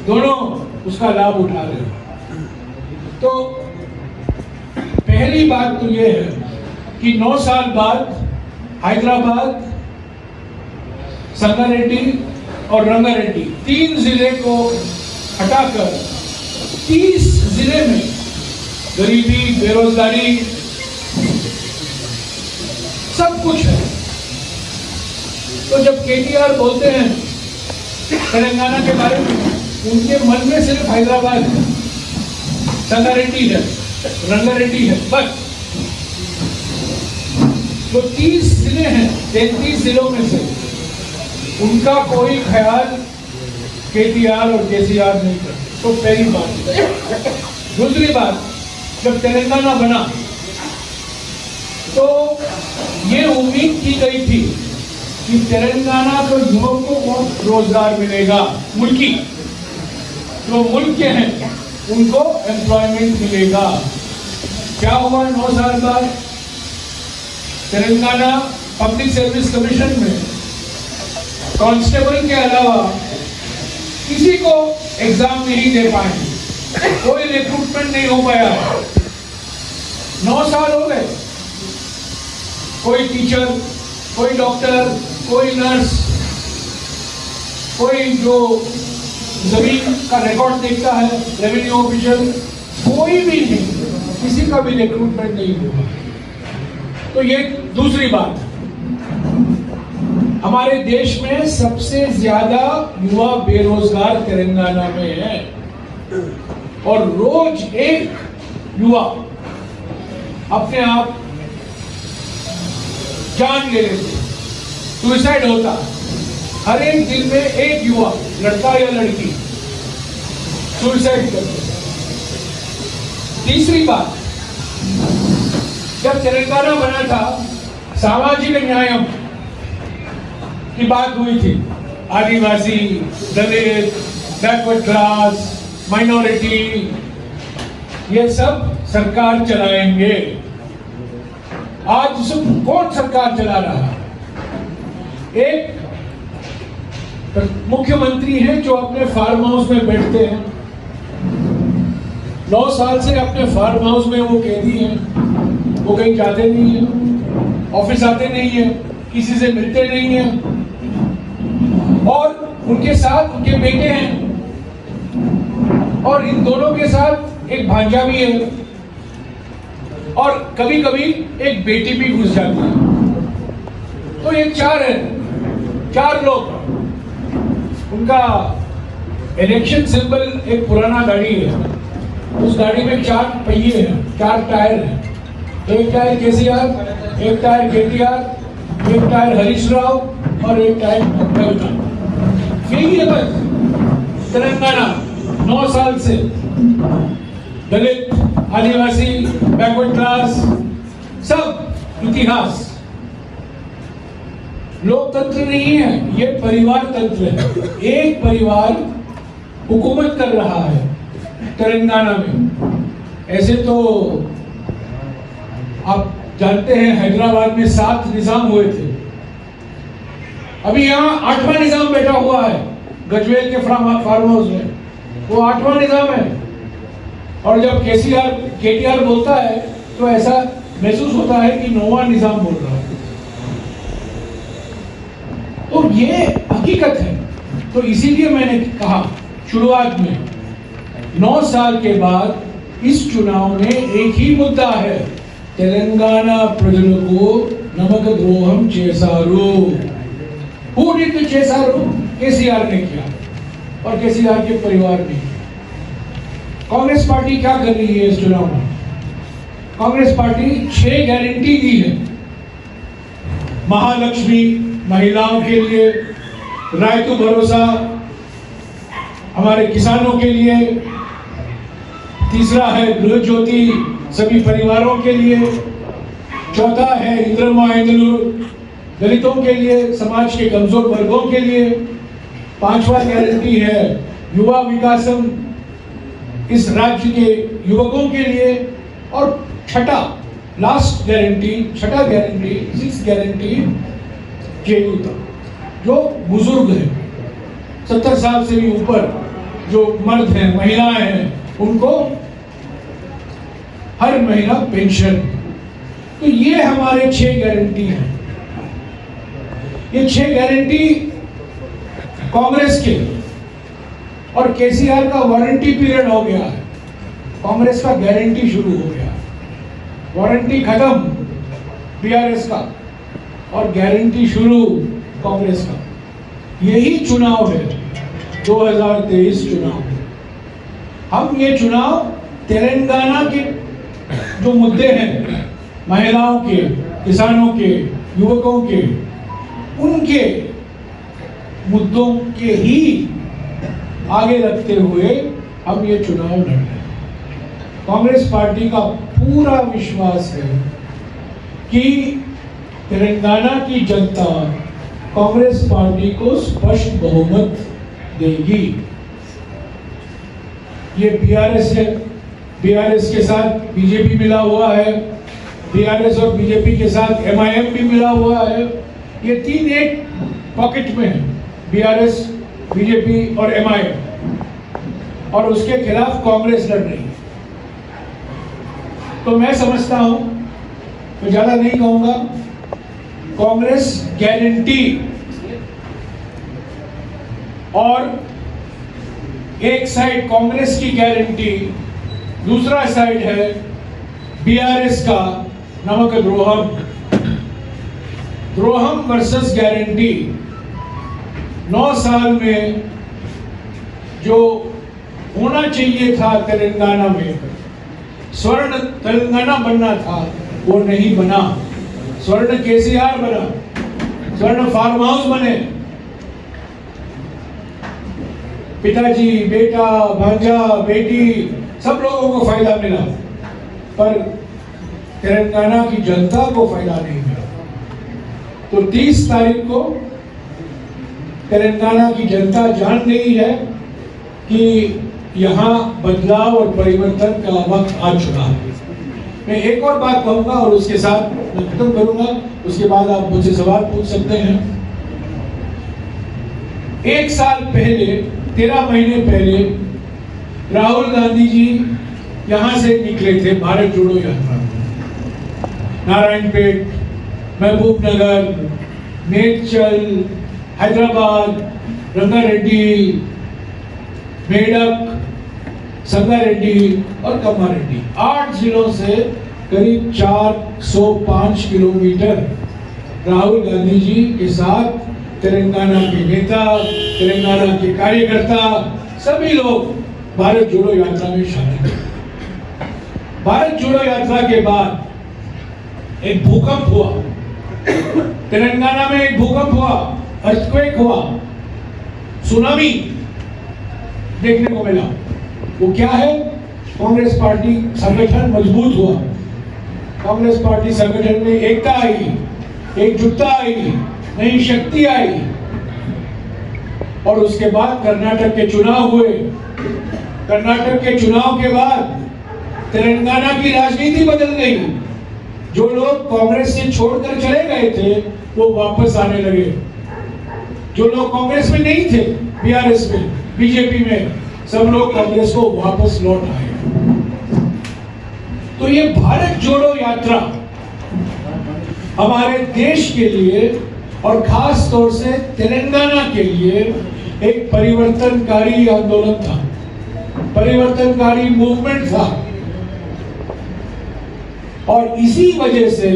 दोनों उसका लाभ उठा रहे हैं। तो पहली बात तो ये है कि 9 साल बाद हैदराबाद, संगारेड्डी और रंगारेड्डी 3 जिले को हटाकर 30 जिले में गरीबी, बेरोजगारी सब कुछ है। तो जब केटीआर बोलते हैं तेलंगाना के बारे में, उनके मन में सिर्फ हैदराबाद है, संगारेड्डी है, रंगारेड्डी है, बस। जो 30 जिले हैं, 33 जिलों में से उनका कोई ख्याल केटीआर और केसीआर नहीं करते। तो पहली बात। दूसरी बात, जब तेलंगाना बना तो ये उम्मीद की गई थी कि तेलंगाना के युवकों को रोजगार मिलेगा, मुल्की जो मुल्क के हैं उनको एम्प्लॉयमेंट मिलेगा। क्या हुआ 9 साल बाद? तेलंगाना पब्लिक सर्विस कमीशन में कांस्टेबल के अलावा किसी को एग्जाम नहीं दे पाए, कोई रिक्रूटमेंट नहीं हो पाया। 9 साल हो गए, कोई टीचर, कोई डॉक्टर, कोई नर्स, कोई जो जमीन का रिकॉर्ड देखता है, रेवेन्यू ऑफिसर, कोई भी नहीं, किसी का भी रिक्रूटमेंट नहीं हुआ। तो ये दूसरी बात। हमारे देश में सबसे ज्यादा युवा बेरोजगार तेलंगाना में है और रोज एक युवा अपने आप जान ले लेते, सुसाइड होता। हर एक दिन में एक युवा, लड़का या लड़की, सुसाइड करते। तीसरी बात, जब तेलंगाना बना था, सामाजिक न्याय की बात हुई थी। आदिवासी, दलित, बैकवर्ड क्लास, माइनॉरिटी, ये सब सरकार चलाएंगे। आज कौन सरकार चला रहा है? एक मुख्यमंत्री हैं जो अपने फार्म हाउस में बैठते हैं, 9 साल से अपने फार्म हाउस में वो कैदी हैं, वो कहीं जाते नहीं है, ऑफिस आते नहीं है, किसी से मिलते नहीं है, और उनके साथ उनके बेटे हैं और इन दोनों के साथ एक भांजा भी है और कभी कभी एक बेटी भी घुस जाती है। तो ये 4 है, 4 लोग। उनका इलेक्शन सिंबल एक पुराना गाड़ी है, उस गाड़ी में 4 पहिए हैं, 4 टायर हैं। एक टायर केसीआर, एक टायर केटीआर, एक टायर हरीश राव और एक टायर अब्दुल का। यही है बस तेलंगाना 9 साल से। दलित, आदिवासी, बैकवर्ड क्लास, सब इतिहास। लोकतंत्र नहीं है, ये परिवार तंत्र है। एक परिवार हुकूमत कर रहा है तेलंगाना में। ऐसे तो आप जानते हैं हैदराबाद में 7 निजाम हुए थे, अभी यहाँ 8वां निजाम बैठा हुआ है गजवेल के फार्म हाउस में, वो 8वां निजाम है। और जब केटीआर बोलता है तो ऐसा महसूस होता है कि 9वां निजाम बोल रहा है। तो ये हकीकत है। तो इसीलिए मैंने कहा शुरुआत में, 9 साल के बाद इस चुनाव में एक ही मुद्दा है, तेलंगाना ప్రజలకు नमक द्रोहम చేశారు। Who did the చేశారు? केसीआर ने किया और केसीआर के परिवार ने। कांग्रेस पार्टी क्या कर रही है इस चुनाव में? कांग्रेस पार्टी 6 गारंटी दी है। महालक्ष्मी महिलाओं के लिए, रायतु भरोसा हमारे किसानों के लिए, तीसरा है गृह ज्योति सभी परिवारों के लिए, चौथा है इंद्रम्मा इंद्रू दलितों के लिए, समाज के कमजोर वर्गों के लिए, 5वां गारंटी है युवा विकासम इस राज्य के युवकों के लिए, और छठा लास्ट गारंटी, छठा गारंटी, 6th गारंटी जेयूता जो बुजुर्ग है 70 साल से भी ऊपर जो मर्द हैं, महिलाएं हैं, उनको हर महीना पेंशन। तो ये हमारे 6 गारंटी हैं। ये 6 गारंटी कांग्रेस के, और केसीआर का वारंटी पीरियड हो गया है, कांग्रेस का गारंटी शुरू हो गया, वारंटी खत्म बीआरएस का और गारंटी शुरू कांग्रेस का। यही चुनाव है 2023 चुनाव। हम ये चुनाव तेलंगाना के जो मुद्दे हैं, महिलाओं के, किसानों के, युवकों के, उनके मुद्दों के ही आगे रखते हुए हम ये चुनाव लड़ रहे हैं। कांग्रेस पार्टी का पूरा विश्वास है कि तेलंगाना की जनता कांग्रेस पार्टी को स्पष्ट बहुमत देगी। ये बीआरएस है, बीआरएस के साथ बीजेपी मिला हुआ है, बीआरएस और बीजेपी के साथ एमआईएम भी मिला हुआ है। ये तीन एक पॉकेट में है, बीआरएस, बीजेपी और एमआईएम, और उसके खिलाफ कांग्रेस लड़ रही है। तो मैं समझता हूं, मैं ज्यादा नहीं कहूंगा, कांग्रेस गारंटी और एक साइड कांग्रेस की गारंटी, दूसरा साइड है बीआरएस का नमक द्रोहम। द्रोहम वर्सेस गारंटी। 9 साल में जो होना चाहिए था तेलंगाना में, स्वर्ण तेलंगाना बनना था, वो नहीं बना। स्वर्ण केसीआर बना, स्वर्ण फार्म हाउस बने, पिताजी, बेटा, भांजा, बेटी, सब लोगों को फायदा मिला, पर तेलंगाना की जनता को फायदा नहीं मिला। तो 30 तारीख को तेलंगाना की जनता जान गई है कि यहाँ बदलाव और परिवर्तन का वक्त आ चुका है। मैं एक और बात कहूंगा और उसके साथ मैं खत्म करूंगा, उसके बाद आप मुझे सवाल पूछ सकते हैं। 1 साल पहले, 13 महीने पहले राहुल गांधी जी यहाँ से निकले थे भारत जोड़ो यात्रा में। नारायणपेट, महबूबनगर, मेडचल, हैदराबाद, रंगारेड्डी, मेडक, संगारेड्डी और कम्मारेड्डी, 8 जिलों से करीब 405 किलोमीटर राहुल गांधी जी के साथ तेलंगाना के नेता, तेलंगाना के कार्यकर्ता, सभी लोग भारत जोड़ो यात्रा में शामिल हुए। भारत जोड़ो यात्रा के बाद एक भूकंप हुआ, तेलंगाना में एक भूकंप हुआ, अर्थक्वेक हुआ, सुनामी देखने को मिला। वो क्या है? कांग्रेस पार्टी संगठन मजबूत हुआ, कांग्रेस पार्टी संगठन में एकता आई, एकजुटता आई, नई शक्ति आई, और उसके बाद कर्नाटक के चुनाव हुए। कर्नाटक के चुनाव के बाद तेलंगाना की राजनीति बदल गई। जो लोग कांग्रेस से छोड़कर चले गए थे वो वापस आने लगे। जो लोग कांग्रेस में नहीं थे, बीआरएस में, बीजेपी में, सब लोग कांग्रेस को वापस लौट आए। तो ये भारत जोड़ो यात्रा हमारे देश के लिए और खास तौर से तेलंगाना के लिए एक परिवर्तनकारी आंदोलन था, परिवर्तनकारी मूवमेंट था। और इसी वजह से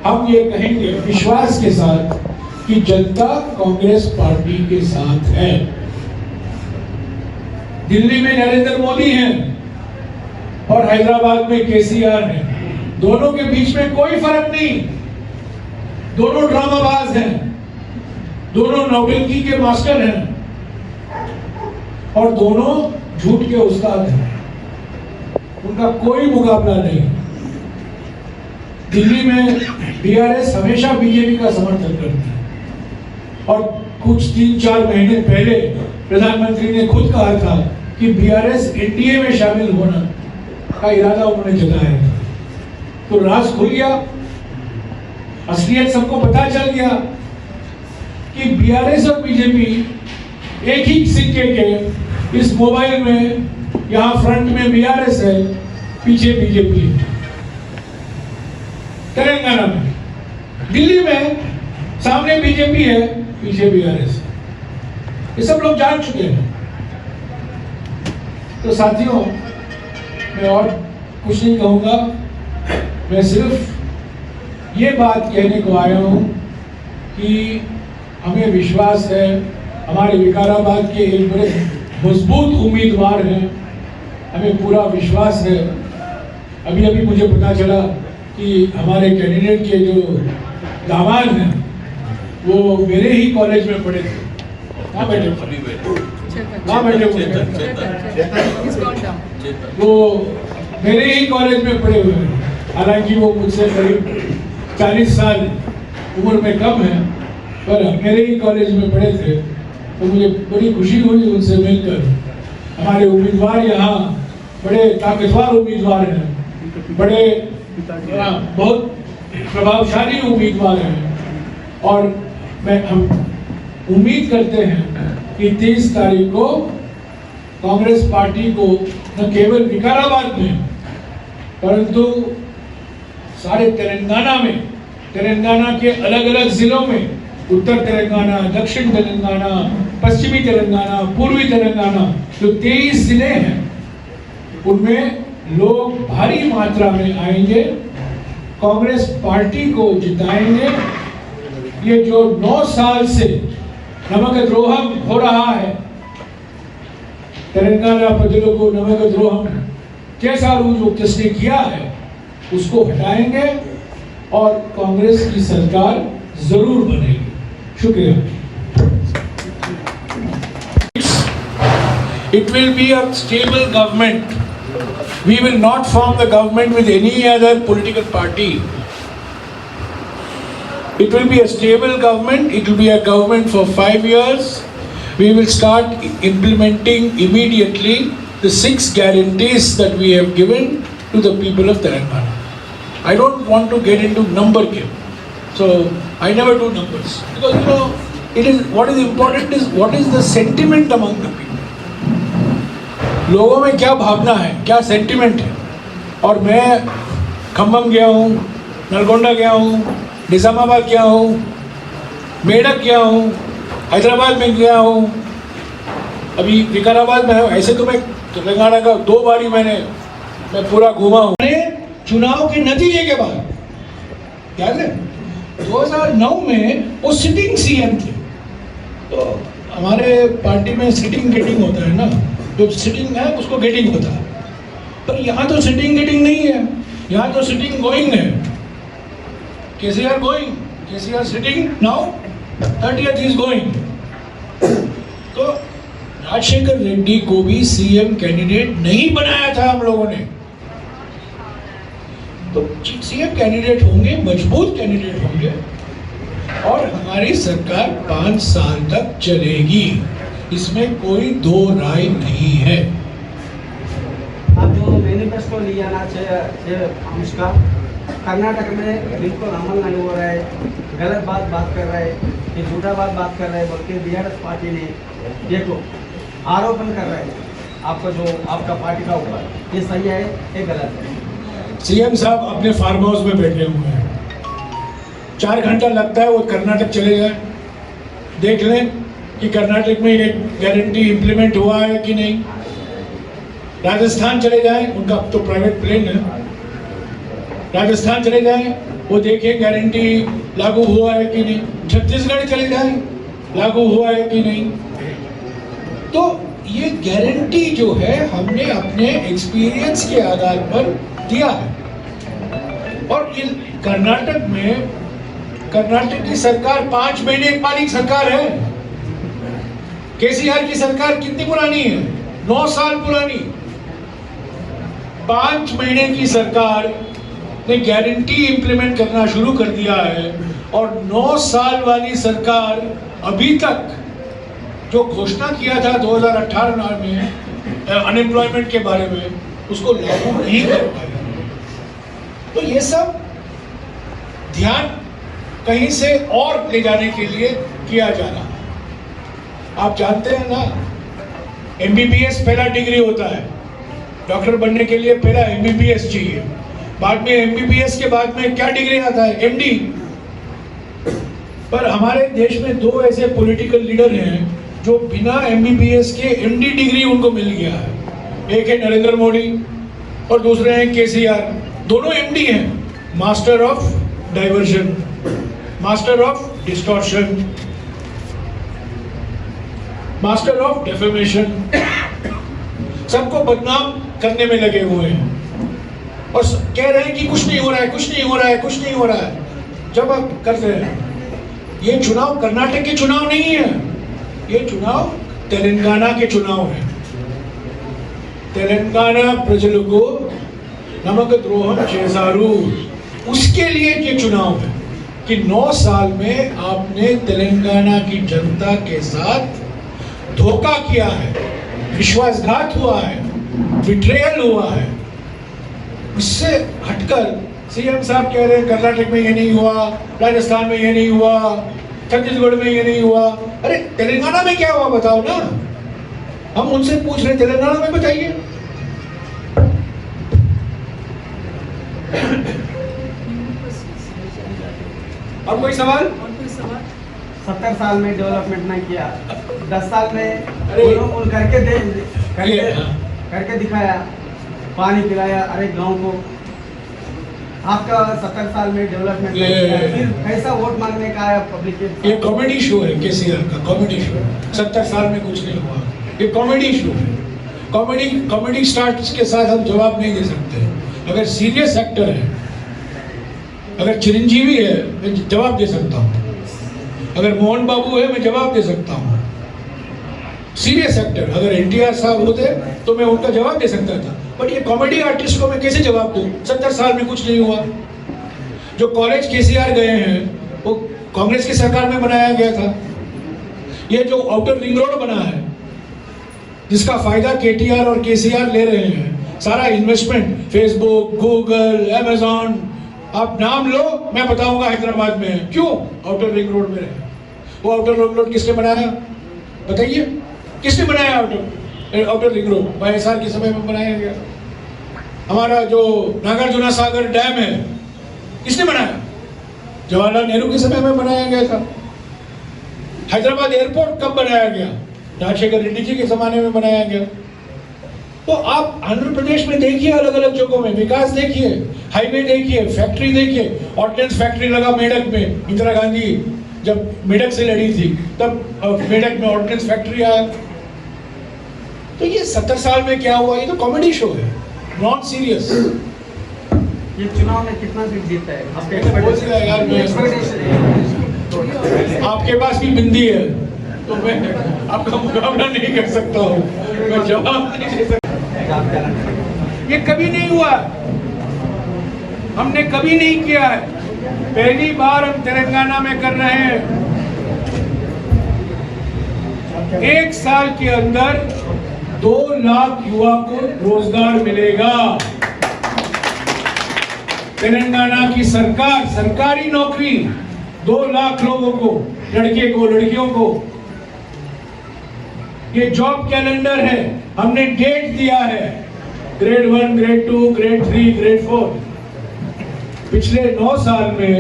हम ये कहेंगे विश्वास के साथ कि जनता कांग्रेस पार्टी के साथ है। दिल्ली में नरेंद्र मोदी हैं और हैदराबाद में केसीआर हैं। दोनों के बीच में कोई फर्क नहीं। दोनों ड्रामाबाज हैं, दोनों नौटंकी के मास्टर हैं और दोनों झूठ के उस्ताद हैं। उनका कोई मुकाबला नहीं। दिल्ली में बीआरएस हमेशा बीजेपी का समर्थन करती है और कुछ 3-4 महीने पहले प्रधानमंत्री ने खुद कहा था कि बीआरएस एनडीए में शामिल होना का इरादा उन्होंने जताया था। तो राज खुल गया, असलियत सबको पता चल गया कि बीआरएस और बीजेपी एक ही सिक्के के इस मोबाइल में यहाँ फ्रंट में बीआरएस है, पीछे बीजेपी है। तेलंगाना में, दिल्ली में सामने बीजेपी है, पीछे बीआरएस है। ये सब लोग जान चुके हैं। तो साथियों, मैं और कुछ नहीं कहूँगा, मैं सिर्फ ये बात कहने को आया हूँ कि हमें विश्वास है, हमारे विकाराबाद के एक बड़े मजबूत उम्मीदवार हैं, हमें पूरा विश्वास है। अभी अभी मुझे पता चला कि हमारे कैंडिडेट के जो दामाद हैं वो मेरे ही कॉलेज में पढ़े थे। कहाँ बैठे वो मेरे ही कॉलेज में पढ़े हुए हैं। हालांकि वो मुझसे करीब 40 साल उम्र में कम है, पर मेरे ही कॉलेज में पढ़े थे। तो मुझे बड़ी खुशी हुई उनसे मिलकर। हमारे उम्मीदवार यहाँ बड़े ताकतवर उम्मीदवार हैं, बड़े बहुत प्रभावशाली उम्मीदवार हैं, और हम उम्मीद करते हैं कि 30 तारीख को कांग्रेस पार्टी को न केवल विकाराबाद में परंतु सारे तेलंगाना में, तेलंगाना के अलग अलग जिलों में, उत्तर तेलंगाना, दक्षिण तेलंगाना, पश्चिमी तेलंगाना, पूर्वी तेलंगाना, जो 23 जिले हैं उनमें लोग भारी मात्रा में आएंगे, कांग्रेस पार्टी को जिताएंगे। ये जो 9 साल से नमक द्रोहम हो रहा है, तेलंगाना प्रजलों को नमक द्रोहम जैसा जो किसने किया है उसको हटाएंगे और कांग्रेस की सरकार जरूर बनेगी। शुक्रिया। It will be a stable government. We will not form the government with any other political party. It will be a stable government. It will be a government for 5 years. We will start implementing immediately the 6 guarantees that we have given to the people of Telangana. I don't want to get into number game. So I never do numbers because it is what is important is what is the sentiment among the people. लोगों में क्या भावना है, क्या sentiment है। और मैं खम्बम गया हूँ, नलगोंडा गया हूँ, निज़ामाबाद गया हूँ, मेडक गया हूँ, हैदराबाद में गया हूँ, अभी विकाराबाद में हूँ। ऐसे तो मैं तेलंगाना का 2 बारी मैं पूरा घूमा हूँ। चुनाव के नतीजे के बाद याद है 2009 में वो सिटिंग सीएम थे। तो हमारे पार्टी में सिटिंग गेटिंग होता है ना, जो सिटिंग है उसको गेटिंग होता है, पर यहाँ तो सिटिंग गेटिंग नहीं है, यहाँ तो सिटिंग गोइंग है। KCR going, KCR sitting now, 30th is going. तो राजशेखर रेड्डी को भी सीएम कैंडिडेट नहीं बनाया था हम लोगों ने। तो सीएम कैंडिडेट होंगे, मजबूत कैंडिडेट होंगे और हमारी सरकार 5 साल तक चलेगी, इसमें कोई 2 राय नहीं है। अब जो मैनिफेस्टो लिया ना उसका कर्नाटक में बिल्कुल अमल नहीं हो रहा है, गलत बात कर रहा है, ये झूठा बात कर रहा है, बल्कि बीआरएस पार्टी ने देखो आरोपण कर रहा है आपका जो आपका पार्टी का ऊपर, ये सही है ये गलत है। सीएम साहब अपने फार्म हाउस में बैठे हुए हैं, 4 घंटा लगता है वो कर्नाटक चले जाए, देख लें कि कर्नाटक में ये गारंटी इंप्लीमेंट हुआ है कि नहीं। राजस्थान चले जाएं, उनका तो प्राइवेट प्लेन है, राजस्थान चले जाएं, वो देखें गारंटी लागू हुआ है कि नहीं। छत्तीसगढ़ चले जाएं, लागू हुआ है कि नहीं। तो ये गारंटी जो है हमने अपने एक्सपीरियंस के आधार पर दिया है। और ये कर्नाटक की सरकार 5 महीने वाली सरकार है। केसीआर की सरकार कितनी पुरानी है? 9 साल पुरानी। 5 महीने की सरकार ने गारंटी इंप्लीमेंट करना शुरू कर दिया है और 9 साल वाली सरकार अभी तक जो घोषणा किया था 2018 में अनएम्प्लॉयमेंट के बारे में, उसको लागू नहीं कर पाई। तो ये सब ध्यान कहीं से और ले जाने के लिए किया जा रहा है। आप जानते हैं ना MBBS पहला डिग्री होता है, डॉक्टर बनने के लिए पहला MBBS चाहिए, बाद में MBBS के बाद में क्या डिग्री आता है, MD। पर हमारे देश में दो ऐसे पॉलिटिकल लीडर हैं जो बिना MBBS के MD डिग्री उनको मिल गया है। एक है नरेंद्र मोदी और दूसरे हैं KCR, दोनों MD हैं, master of diversion, master of distortion, master of defamation, सबको बदनाम करने में लगे हुए हैं और कह रहे हैं कि कुछ नहीं हो रहा है, कुछ नहीं हो रहा है, कुछ नहीं हो रहा है। जब आप करते हैं, ये चुनाव कर्नाटक के चुनाव नहीं है, ये चुनाव तेलंगाना के चुनाव है। तेलंगाना प्रजलुको नमक द्रोहम చేశారు, उसके लिए ये चुनाव है कि 9 साल में आपने तेलंगाना की जनता के साथ धोखा किया है, विश्वासघात हुआ है, बिट्रेयल हुआ है। इससे हटकर सीएम साहब कह रहे हैं कर्नाटक में ये नहीं हुआ, राजस्थान में ये नहीं हुआ, छत्तीसगढ़ में ये नहीं हुआ। अरे तेलंगाना में क्या हुआ बताओ ना, हम उनसे पूछ रहे तेलंगाना में बताइए। और कोई सवाल? 70 साल में डेवलपमेंट नहीं किया, 10 साल में अरे करके दिखाया, पानी पिलाया अरे गांव को। आपका 70 साल में डेवलपमेंट नहीं किया, फिर कैसा वोट मांगने का आया पब्लिक के? ये कॉमेडी शो है KCR का, कॉमेडी शो। 70 साल में कुछ नहीं हुआ, ये कॉमेडी शो है। कॉमेडी स्टार्स के साथ हम जवाब नहीं दे सकते। अगर सीरियस एक्टर है, अगर चिरंजीवी है, मैं जवाब दे सकता हूँ। अगर मोहन बाबू है, मैं जवाब दे सकता हूँ। सीरियस एक्टर अगर NTR साहब होते तो मैं उनका जवाब दे सकता था, बट ये कॉमेडी आर्टिस्ट को मैं कैसे जवाब दूं? 70 साल में कुछ नहीं हुआ। जो कॉलेज KCR गए हैं वो कांग्रेस की सरकार में बनाया गया था। ये जो आउटर रिंग रोड बना है, जिसका फायदा KTR और KCR ले रहे हैं, सारा इन्वेस्टमेंट फेसबुक, गूगल, अमेजॉन, आप नाम लो, मैं बताऊंगा हैदराबाद में है। क्यों? आउटर रिंग रोड में रहे। वो आउटर रिंग रोड किसने बनाया बताइए? किसने बनाया आउटर रिंग रोड? YSR के समय में बनाया गया। हमारा जो नागार्जुना सागर डैम है, किसने बनाया? जवाहरलाल नेहरू के समय में बनाया गया था। हैदराबाद एयरपोर्ट कब बनाया गया? राजशेखर रेड्डी जी के जमाने में बनाया गया। तो आप आंध्र प्रदेश में देखिए, अलग अलग जगहों में विकास देखिए, हाईवे देखिए, फैक्ट्री देखिए। ऑर्डिनेंस फैक्ट्री लगा मेडक में, इंदिरा गांधी जब मेडक से लड़ी थी तब मेडक में ऑर्डिनेंस फैक्ट्री आया। तो ये 70 साल में क्या हुआ? ये तो कॉमेडी शो है, नॉट सीरियस। ये चुनाव में कितना सीट जीता है आपके आपके पास भी बिंदी है तो मैं आपका मुकाबला नहीं कर सकता हूँ, मैं जवाब नहीं दे सकता। ये कभी नहीं हुआ, हमने कभी नहीं किया है, पहली बार हम तेलंगाना में कर रहे हैं। 1 साल के अंदर 2 लाख युवा को रोजगार मिलेगा। तेलंगाना की सरकार सरकारी नौकरी 2 लाख लोगों को, लड़के को, लड़कियों को। ये जॉब कैलेंडर है, हमने डेट दिया है, ग्रेड 1, ग्रेड 2, ग्रेड 3, ग्रेड 4। पिछले 9 साल में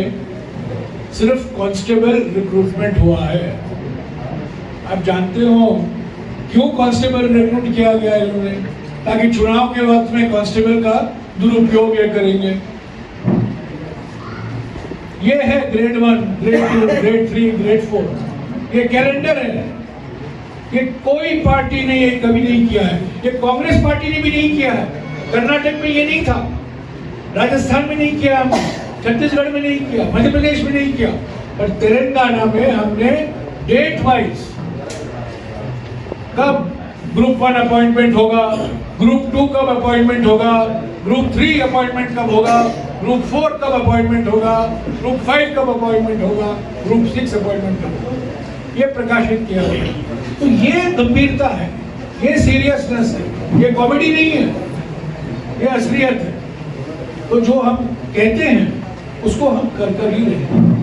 सिर्फ कांस्टेबल रिक्रूटमेंट हुआ है। आप जानते हो क्यों कांस्टेबल रिक्रूट किया गया है इन्होंने? ताकि चुनाव के वक्त में कांस्टेबल का दुरुपयोग ये करेंगे। ये है ग्रेड 1, ग्रेड 2, ग्रेड 3, ग्रेड 4। ये कैलेंडर है। ये कोई पार्टी ने ये कभी नहीं किया है, ये कांग्रेस पार्टी ने भी नहीं किया है। कर्नाटक में ये नहीं था, राजस्थान में नहीं किया, छत्तीसगढ़ में नहीं किया, मध्य प्रदेश में नहीं किया, पर तेलंगाना में हमने डेट वाइज कब ग्रुप 1 अपॉइंटमेंट होगा, ग्रुप 2 कब अपॉइंटमेंट होगा, ग्रुप 3 अपॉइंटमेंट कब होगा, ग्रुप 4 कब अपॉइंटमेंट होगा, ग्रुप 5 कब अपॉइंटमेंट होगा, ग्रुप 6 अपॉइंटमेंट कब होगा, ये प्रकाशित किया गया। तो ये गंभीरता है, ये सीरियसनेस है, ये कॉमेडी नहीं है, ये असलियत है। तो जो हम कहते हैं उसको हम कर ही रहे हैं।